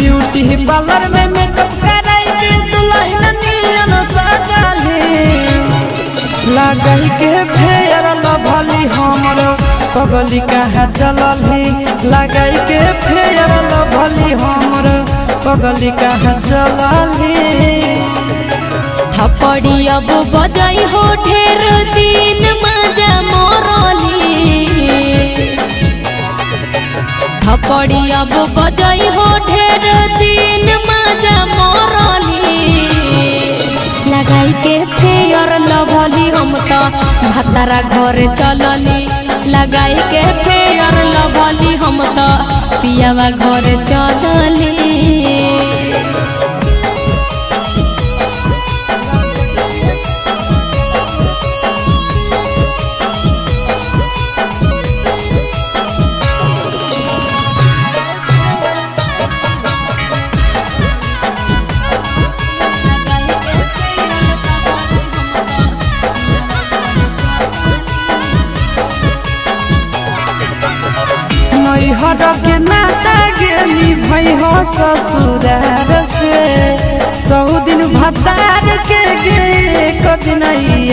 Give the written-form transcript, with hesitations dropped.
Beauty parlour में makeup कराई के दुल्हन नियन सजाली लगाई के फेयर लभली हमर पगली कहाँ चलली लगाई के फेयर लभली हमर पगली कहाँ चलली। थपड़ी अब बजाई हो ढेर दिन मजा मोरली थपड़ी अब बजाई हो ढेर दिन मजा मोरली लगाई के फेयर लभली हम तो भतारा घर चलली लगाई के फेयर लभली हम तो पियावा घर चलली। नैहर के नाता गेली भई हो ससुरार से 100 दिन भतार के गे कदिनैया।